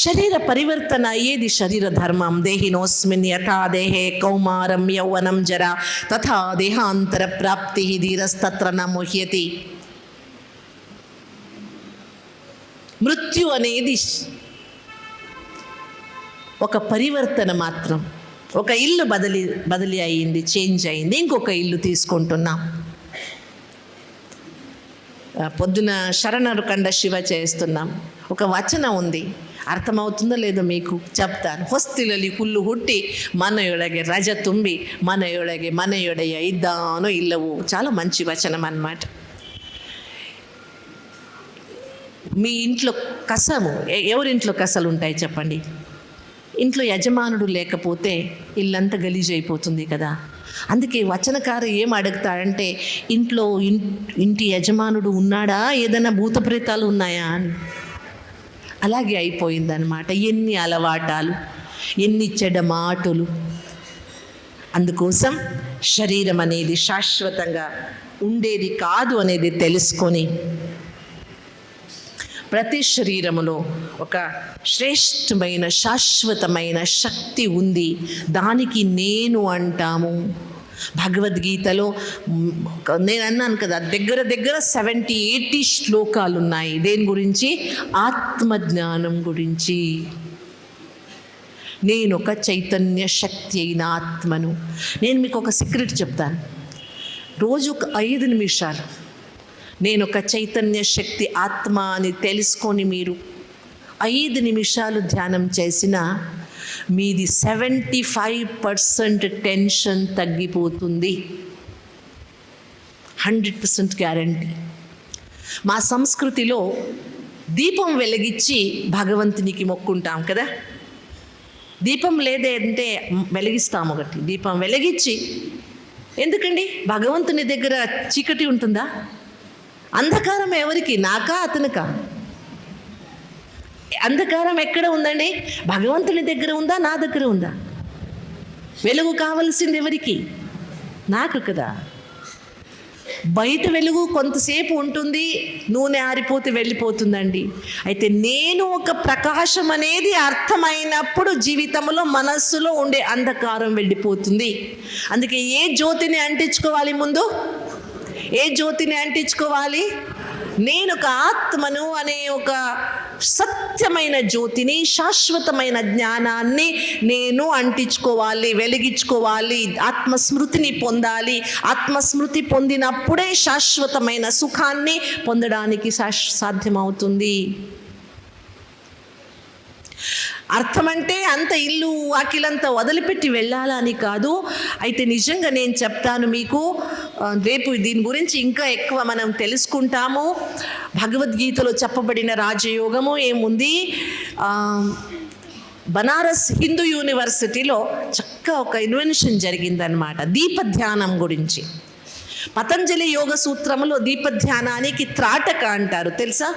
శరీర పరివర్తన అయ్యేది శరీర ధర్మం. దేహినోస్మిన్ యథా దేహే కౌమారం యౌవనం జరా తథా దేహాంతర ప్రాప్తి ధీరస్తత్ర న ముహ్యతి. మృత్యు అనేది ఒక పరివర్తన మాత్రం. ఒక ఇల్లు బదిలీ అయ్యింది, చేంజ్ అయింది, ఇంకొక ఇల్లు తీసుకుంటున్నాం. పొద్దున శరణరుకండ శివ చేస్తున్నాం. ఒక వచనం ఉంది, ಅರ್ಥಮೌతుందో లేదో మీకు చెప్తాను. ಹೊಸ್ತಿಲಲ್ಲಿ ಹುಲ್ಲು ಹುಟ್ಟಿ ಮನೆಯೊಳಗೆ ರಜ ತುಂಬಿ ಮನೆಯೊಡೆಯ ಇದ್ದಾನೋ ಇಲ್ಲವೋ. చాలా మంచి వచనం అన్నమాట. మీ ఇంట్లో కసము, ఎవరింట్లో కసలు ఉంటాయి చెప్పండి? ఇంట్లో యజమానుడు లేకపోతే ఇల్లంతా గలీజ్ అయిపోతుంది కదా. అందుకే వచనకారు ఏం అడుగుతాడంటే, ఇంటి యజమానుడు ఉన్నాడా, ఏదైనా భూత ప్రేతాలు ఉన్నాయా అని. అలాగే అయిపోయిందనమాట. ఎన్ని అలవాటాలు, ఎన్ని చెడ్డ మాటలు. అందుకోసం శరీరం అనేది శాశ్వతంగా ఉండేది కాదు అనేది తెలుసుకొని, ప్రతి శరీరములో ఒక శ్రేష్టమైన శాశ్వతమైన శక్తి ఉంది. దానికి నేను అంటాము. భగవద్గీతలో నేను అన్నాను కదా, దగ్గర 70-80 శ్లోకాలు ఉన్నాయి. దేని గురించి? ఆత్మజ్ఞానం గురించి. నేను ఒక చైతన్య శక్తి అయిన ఆత్మను. నేను మీకు ఒక సీక్రెట్ చెప్తాను. రోజు 5 నిమిషాలు నేను ఒక చైతన్య శక్తి ఆత్మ అని తెలుసుకొని మీరు 5 నిమిషాలు ధ్యానం చేసినా మీది 75% టెన్షన్ తగ్గిపోతుంది. 100% గ్యారంటీ. మా సంస్కృతిలో దీపం వెలిగించి భగవంతునికి మొక్కుంటాం కదా. దీపం లేదే అంటే వెలిగిస్తాము ఒకటి, దీపం వెలిగించి. ఎందుకండి? భగవంతుని దగ్గర చీకటి ఉంటుందా? అంధకారం ఎవరికి? నాకా అతనికా? అంధకారం ఎక్కడ ఉందండి? భగవంతుని దగ్గర ఉందా, నా దగ్గర ఉందా? వెలుగు కావలసింది ఎవరికి? నాకు కదా. బయట వెలుగు కొంతసేపు ఉంటుంది, నూనె ఆరిపోతే వెళ్ళిపోతుందండి. అయితే నేను ఒక ప్రకాశం అనేది అర్థమైనప్పుడు జీవితంలో మనస్సులో ఉండే అంధకారం వెళ్ళిపోతుంది. అందుకే ఏ జ్యోతిని అంటించుకోవాలి? ముందు ఏ జ్యోతిని అంటించుకోవాలి? నేను ఒక ఆత్మను అనే ఒక సత్యమైన జ్యోతిని, శాశ్వతమైన జ్ఞానాన్ని నేను అంటించుకోవాలి, వెలిగించుకోవాలి, ఆత్మస్మృతిని పొందాలి. ఆత్మస్మృతి పొందినప్పుడే శాశ్వతమైన సుఖాన్ని పొందడానికి సాధ్యమవుతుంది. అర్థమంటే అంత ఇల్లు వాకిలంతా వదిలిపెట్టి వెళ్ళాలని కాదు. అయితే నిజంగా నేను చెప్తాను మీకు, రేపు దీని గురించి ఇంకా ఎక్కువ మనం తెలుసుకుంటాము. భగవద్గీతలో చెప్పబడిన రాజయోగము ఏముంది? బనారస్ హిందూ యూనివర్సిటీలో చక్కగా ఒక ఇన్వెన్షన్ జరిగిందనమాట దీపధ్యానం గురించి. పతంజలి యోగ సూత్రములో దీపధ్యానానికి త్రాటక అంటారు, తెలుసా?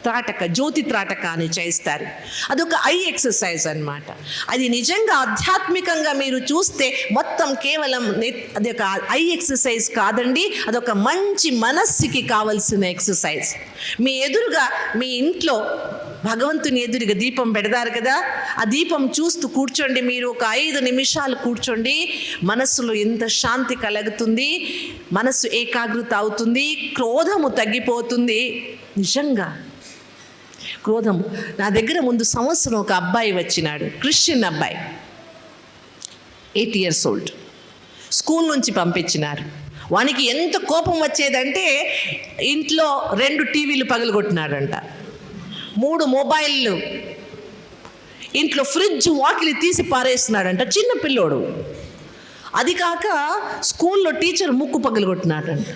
త్రాటక, జ్యోతి త్రాటక అని చేస్తారు. అదొక ఐ ఎక్సర్సైజ్ అన్నమాట. అది నిజంగా ఆధ్యాత్మికంగా మీరు చూస్తే మొత్తం కేవలం అది ఒక ఐ ఎక్సర్సైజ్ కాదండి, అదొక మంచి మనస్సుకి కావలసిన ఎక్సర్సైజ్. మీ ఎదురుగా మీ ఇంట్లో భగవంతుని ఎదురుగా దీపం పెడతారు కదా, ఆ దీపం చూస్తూ కూర్చోండి. మీరు ఒక 5 నిమిషాలు కూర్చోండి. మనస్సులో ఎంత శాంతి కలుగుతుంది, మనస్సు ఏకాగ్రత అవుతుంది, క్రోధము తగ్గిపోతుంది. నిజంగా క్రోధము. నా దగ్గర ముందు సంవత్సరం ఒక అబ్బాయి వచ్చినాడు, క్రిస్టియన్ అబ్బాయి, 8 years old. స్కూల్ నుంచి పంపించినారు. వానికి ఎంత కోపం వచ్చేదంటే ఇంట్లో 2 టీవీలు పగలగొట్టినాడంట, 3 మొబైళ్ళు, ఇంట్లో ఫ్రిడ్జ్ వాకిలి తీసి పారేస్తున్నాడంట, చిన్న పిల్లోడు. అది కాక స్కూల్లో టీచర్ ముక్కు పగలగొట్టినాడంట.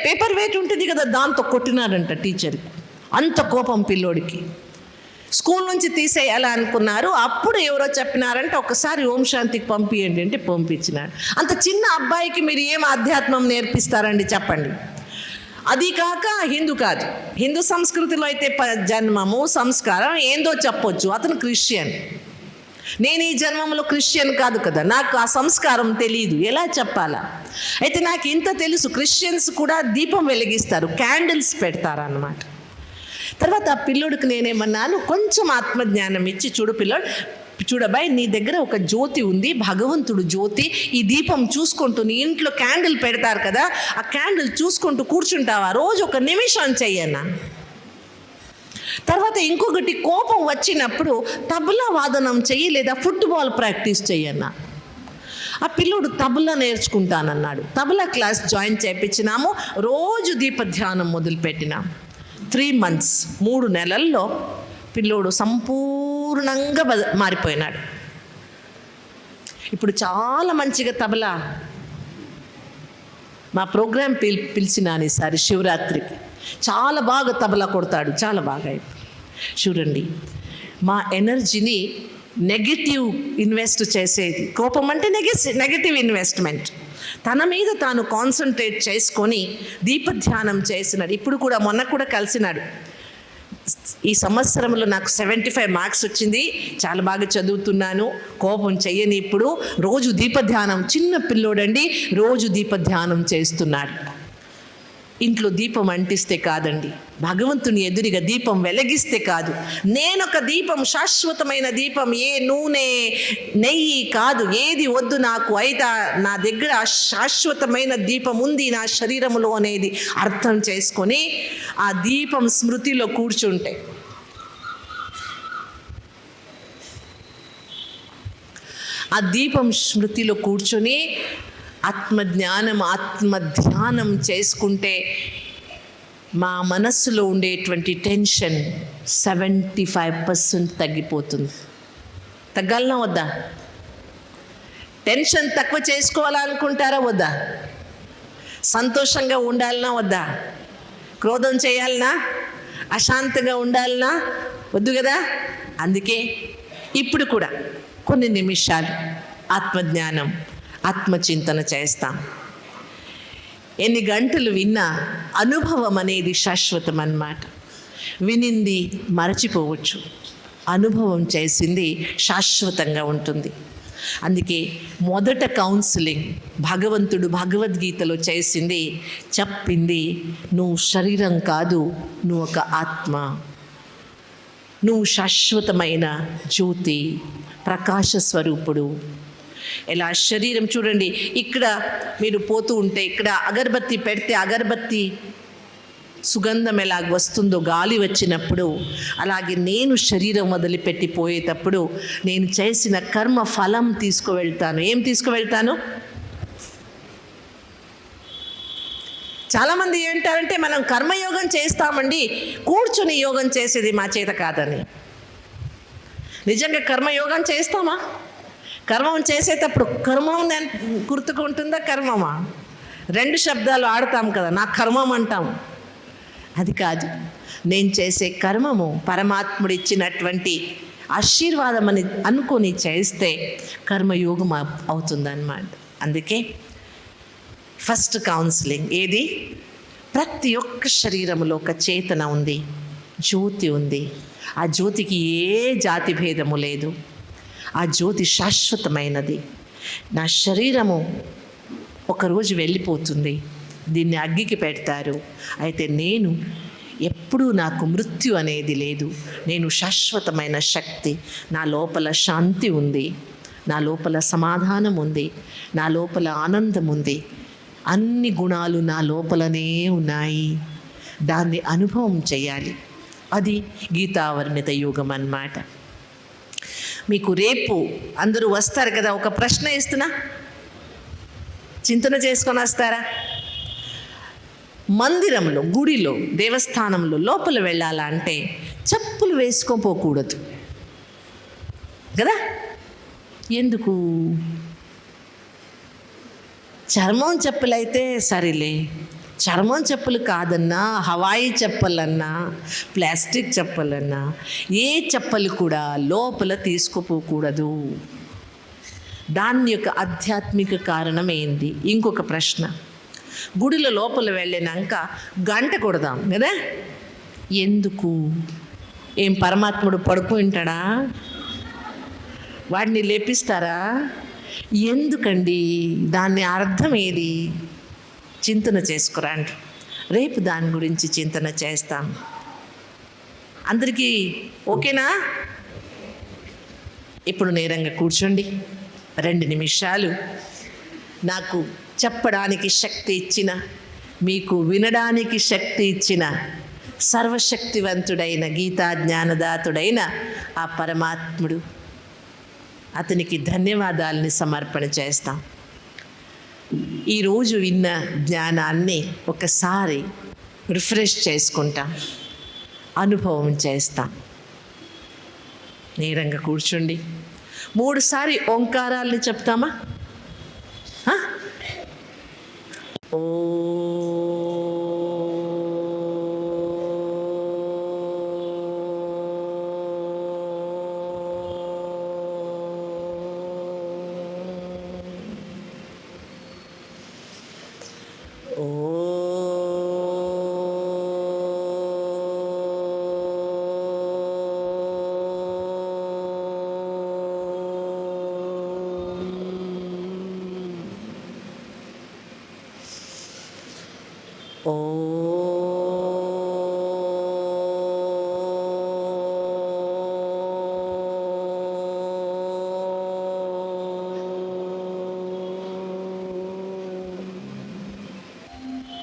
పేపర్ వెయిట్ ఉంటుంది కదా, దాంతో కొట్టినాడంట టీచర్కి. అంత కోపం పిల్లోడికి. స్కూల్ నుంచి తీసేయాలి అనుకున్నారు. అప్పుడు ఎవరో చెప్పినారంటే ఒకసారి ఓం శాంతికి పంపియండి అంటే పంపించినాడు. అంత చిన్న అబ్బాయికి మీరు ఏం ఆధ్యాత్మం నేర్పిస్తారండి చెప్పండి? అది కాక హిందూ కాదు, హిందూ సంస్కృతిలో అయితే జన్మము సంస్కారం ఏందో చెప్పొచ్చు. అతను క్రిస్టియన్. నేను ఈ జన్మంలో క్రిస్టియన్ కాదు కదా, నాకు ఆ సంస్కారం తెలియదు, ఎలా చెప్పాలా? అయితే నాకు ఇంత తెలుసు, క్రిస్టియన్స్ కూడా దీపం వెలిగిస్తారు, క్యాండిల్స్ పెడతారన్నమాట. తర్వాత ఆ పిల్లోడికి నేనేమన్నాను, కొంచెం ఆత్మజ్ఞానం ఇచ్చి, చూడబాయ్, నీ దగ్గర ఒక జ్యోతి ఉంది, భగవంతుడు జ్యోతి, ఈ దీపం చూసుకుంటూ నీ ఇంట్లో క్యాండిల్ పెడతారు కదా, ఆ క్యాండిల్ చూసుకుంటూ కూర్చుంటావా, రోజు 1 నిమిషం చెయ్యన్నా. తర్వాత ఇంకొకటి, కోపం వచ్చినప్పుడు తబలా వాదనం చెయ్యి, లేదా ఫుట్బాల్ ప్రాక్టీస్ చెయ్యన్నా. ఆ పిల్లోడు తబలా నేర్చుకుంటానన్నాడు. తబలా క్లాస్ జాయిన్ చేయించినాము, రోజు దీపధ్యానం మొదలుపెట్టినాము. 3 months 3 నెలల్లో పిల్లోడు సంపూర్ణంగా మారిపోయినాడు. ఇప్పుడు చాలా మంచిగా తబలా, మా ప్రోగ్రాం పిలిచినాను ఈసారి శివరాత్రికి, చాలా బాగా తబలా కొడతాడు, చాలా బాగా. చూడండి, మా ఎనర్జీని నెగిటివ్ ఇన్వెస్ట్ చేసేది, కోపం అంటే నెగిటివ్ ఇన్వెస్ట్మెంట్, తన మీద తాను కాన్సన్ట్రేట్ చేసుకొని దీపధ్యానం చేసినాడు. ఇప్పుడు కూడా, మొన్న కూడా కలిసినాడు. ఈ సంవత్సరంలో నాకు 75 మార్క్స్ వచ్చింది, చాలా బాగా చదువుతున్నాను, కోపం చెయ్యని. ఇప్పుడు రోజు దీపధ్యానం, చిన్న పిల్లోడండి, రోజు దీపధ్యానం చేస్తున్నాడు. ఇంట్లో దీపం అంటిస్తే కాదండి, భగవంతుని ఎదురుగా దీపం వెలిగిస్తే కాదు. నేనొక దీపం, శాశ్వతమైన దీపం, ఏ నూనె నెయ్యి కాదు, ఏది వద్దు నాకు. అయితే నా దగ్గర శాశ్వతమైన దీపం ఉంది నా శరీరంలో అనేది అర్థం చేసుకొని ఆ దీపం స్మృతిలో కూర్చుంటే, ఆ దీపం స్మృతిలో కూర్చొని ఆత్మజ్ఞానం, ఆత్మధ్యానం చేసుకుంటే మా మనస్సులో ఉండేటువంటి టెన్షన్ 75% తగ్గిపోతుంది. తగ్గాలనా వద్దా? టెన్షన్ తక్కువ చేసుకోవాలనుకుంటారా వద్దా? సంతోషంగా ఉండాలనా వద్దా? క్రోధం చేయాలనా? అశాంతంగా ఉండాలనా? వద్దు కదా. అందుకే ఇప్పుడు కూడా కొన్ని నిమిషాలు ఆత్మజ్ఞానం, ఆత్మచింతన చేస్తాం. ఎన్ని గంటలు విన్నా అనుభవం అనేది శాశ్వతం అన్నమాట. వినింది మరచిపోవచ్చు, అనుభవం చేసింది శాశ్వతంగా ఉంటుంది. అందుకే మొదట కౌన్సిలింగ్ భగవంతుడు భగవద్గీతలో చేసింది, చెప్పింది, నువ్వు శరీరం కాదు, నువ్వు ఒక ఆత్మ, నువ్వు శాశ్వతమైన జ్యోతి, ప్రకాశ స్వరూపుడు. ఇలా శరీరం చూడండి, ఇక్కడ మీరు పోతూ ఉంటే ఇక్కడ అగరబత్తి పెడితే అగరబత్తి సుగంధం ఎలాగ వస్తుందో గాలి వచ్చినప్పుడు, అలాగే నేను శరీరం వదిలిపెట్టి పోయేటప్పుడు నేను చేసిన కర్మ ఫలం తీసుకువెళ్తాను. ఏం తీసుకువెళ్తాను? చాలామంది ఏంటారంటే, మనం కర్మయోగం చేస్తామండి, కూర్చుని యోగం చేసేది మా చేత కాదని. నిజంగా కర్మయోగం చేస్తామా? కర్మం చేసేటప్పుడు కర్మం గుర్తుకుంటుందా? కర్మమా? 2 శబ్దాలు ఆడతాం కదా, నా కర్మం అంటాం. అది కాదు, నేను చేసే కర్మము పరమాత్ముడు ఇచ్చినటువంటి ఆశీర్వాదం అని అనుకొని చేస్తే కర్మయోగం అవుతుందన్నమాట. అందుకే ఫస్ట్ కౌన్సిలింగ్ ఏది? ప్రతి ఒక్క శరీరంలో ఒక చేతన ఉంది, జ్యోతి ఉంది. ఆ జ్యోతికి ఏ జాతి భేదము లేదు. ఆ జ్యోతి శాశ్వతమైనది. నా శరీరము ఒకరోజు వెళ్ళిపోతుంది, దీన్ని అగ్గికి పెడతారు. అయితే నేను ఎప్పుడూ, నాకు మృత్యు అనేది లేదు. నేను శాశ్వతమైన శక్తి, నా లోపల శాంతి ఉంది, నా లోపల సమాధానం ఉంది, నా లోపల ఆనందం ఉంది. అన్ని గుణాలు నా లోపలనే ఉన్నాయి. దాన్ని అనుభవం చేయాలి. అది గీతావర్ణిత యోగం అన్నమాట. మీకు రేపు అందరూ వస్తారు కదా, ఒక ప్రశ్న ఇస్తున్నా, చింతన చేసుకొని వస్తారా? మందిరంలో, గుడిలో, దేవస్థానంలో లోపల వెళ్ళాలంటే చెప్పులు వేసుకోపోకూడదు కదా. ఎందుకు? చర్మం చెప్పులైతే సరేలే, చర్మం చెప్పులు కాదన్నా, హవాయి చెప్పలన్నా, ప్లాస్టిక్ చెప్పలన్నా, ఏ చెప్పలు కూడా లోపల తీసుకుపోకూడదు. దాని యొక్క ఆధ్యాత్మిక కారణం ఏంది? ఇంకొక ప్రశ్న, గుడిలో లోపల వెళ్ళినాక గంట కొడదాం కదా, ఎందుకు? ఏం పరమాత్ముడు పడుకుంటాడా? వాడిని లేపిస్తారా? ఎందుకండి? దాన్ని అర్థం ఏది? చింతన చేసుకురండి. రేపు దాని గురించి చింతన చేస్తాం. అందరికీ ఓకేనా? ఇప్పుడు నేరంగా కూర్చోండి. 2 నిమిషాలు నాకు చెప్పడానికి శక్తి ఇచ్చిన, మీకు వినడానికి శక్తి ఇచ్చిన సర్వశక్తివంతుడైన గీతా జ్ఞానదాతుడైన ఆ పరమాత్ముడు, అతనికి ధన్యవాదాలని సమర్పణ చేస్తాం. ఈరోజు విన్న జ్ఞానాన్ని ఒకసారి రిఫ్రెష్ చేసుకుంటాం, అనుభవం చేస్తాం. నేరంగా కూర్చోండి. 3 సారి ఓంకారాలని చెప్తామా? ఓ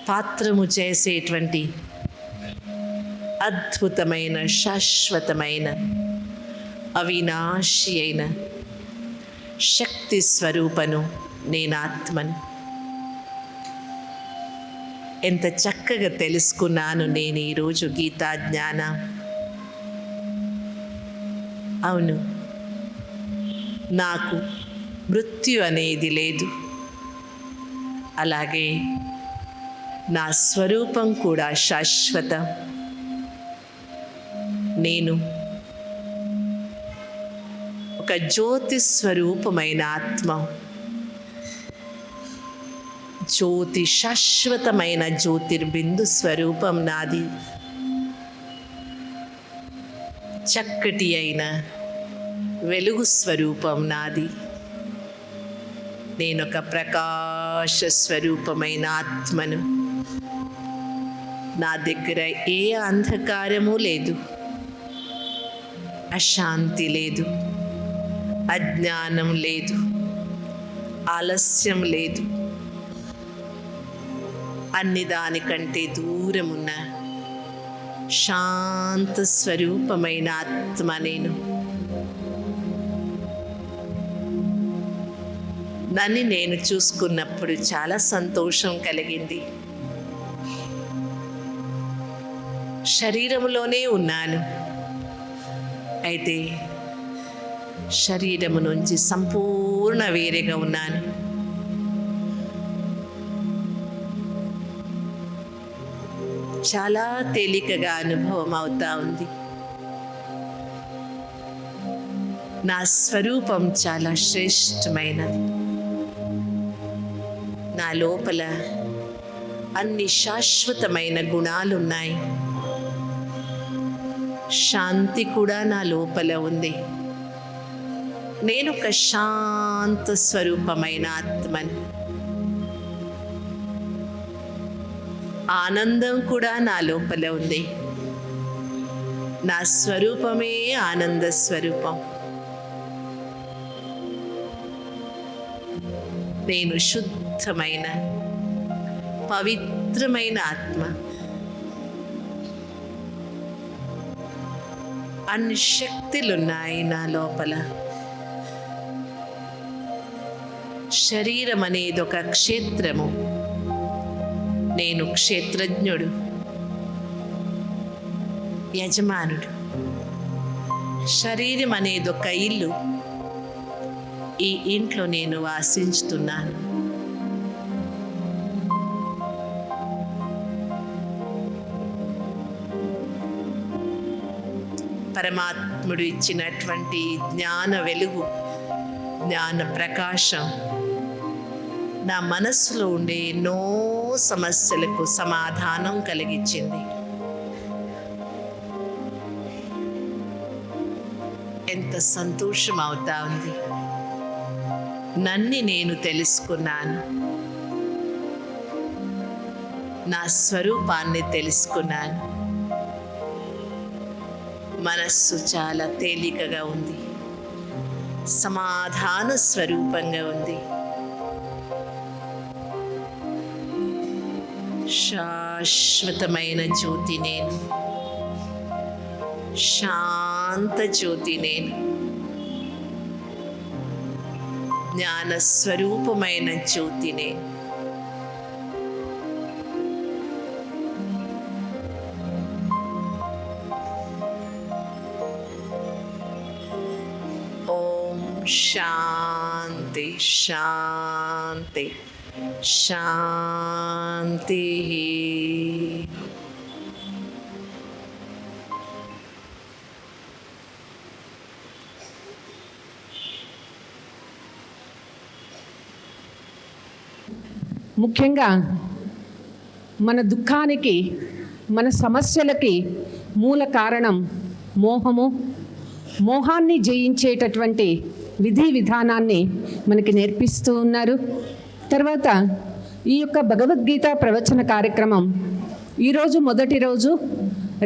పాత్రము చేసేటువంటి అద్భుతమైన, శాశ్వతమైన, అవినాశి అయిన శక్తి స్వరూపను నేను ఆత్మను. ఎంత చక్కగా తెలుసుకున్నాను నేను ఈరోజు గీతా జ్ఞానం. అవును, నాకు మృత్యు అనేది లేదు. అలాగే నా స్వరూపం కూడా శాశ్వతం. నేను ఒక జ్యోతి స్వరూపమైన ఆత్మ. జ్యోతి, శాశ్వతమైన జ్యోతిర్బిందు స్వరూపం నాది. చక్కటి అయిన వెలుగు స్వరూపం నాది. నేనొక ప్రకాశ స్వరూపమైన ఆత్మను. నా దగ్గర ఏ అంధకారము లేదు, అశాంతి లేదు, అజ్ఞానం లేదు, ఆలస్యం లేదు. అన్ని దానికంటే దూరమున్న శాంత స్వరూపమైన ఆత్మ నేను. నన్ను నేను చూసుకున్నప్పుడు చాలా సంతోషం కలిగింది. శరీరంలోనే ఉన్నాను, అయితే శరీరము నుంచి సంపూర్ణ వేరేగా ఉన్నాను. చాలా తేలికగా అనుభవం అవుతా ఉంది. నా స్వరూపం చాలా శ్రేష్టమైనది. నా లోపల అన్ని శాశ్వతమైన గుణాలు ఉన్నాయి. శాంతి కూడా నా లోపల ఉంది. నేను ఒక శాంత స్వరూపమైన ఆత్మని. ఆనందం కూడా నా లోపల ఉంది. నా స్వరూపమే ఆనంద స్వరూపం. నేను శుద్ధమైన, పవిత్రమైన ఆత్మ. అన్ని శక్తులున్నాయి నా లోపల. శరీరం అనేది ఒక క్షేత్రము. నేను క్షేత్రజ్ఞుడు, యజమానుడు. శరీరం అనేది ఒక ఇల్లు. ఈ ఇంట్లో నేను వాసించుతున్నాను. పరమాత్ముడు ఇచ్చినటువంటి జ్ఞాన వెలుగు, జ్ఞాన ప్రకాశం నా మనస్సులో ఉండే ఎన్నో సమస్యలకు సమాధానం కలిగించింది. ఎంత ఎంత సంతోషం అవుతా ఉంది. నన్ను నేను తెలుసుకున్నాను, నా స్వరూపాన్ని తెలుసుకున్నాను. మనస్సు చాలా తేలికగా ఉంది, సమాధాన స్వరూపంగా ఉంది. శాశ్వతమైన జ్యోతి నేను, శాంత జ్యోతి నేను, జ్ఞాన స్వరూపమైన జ్యోతి నేను. ఓం శాంతి శాంతి శాంతి. ముఖ్యంగా మన దుఃఖానికి, మన సమస్యలకి మూల కారణం మోహము. మోహాన్ని జయించేటటువంటి విధి విధానాన్ని మనకి నేర్పిస్తూ ఉన్నారు. తర్వాత ఈ యొక్క భగవద్గీత ప్రవచన కార్యక్రమం ఈరోజు మొదటి రోజు,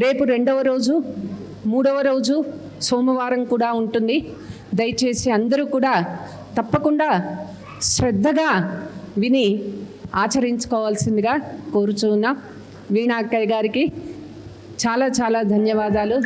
రేపు రెండవ రోజు, మూడవ రోజు సోమవారం కూడా ఉంటుంది. దయచేసి అందరూ కూడా తప్పకుండా శ్రద్ధగా విని ఆచరించుకోవాల్సిందిగా కోరుచున్నాం. వీణా అక్కయ్య గారికి చాలా చాలా ధన్యవాదాలు.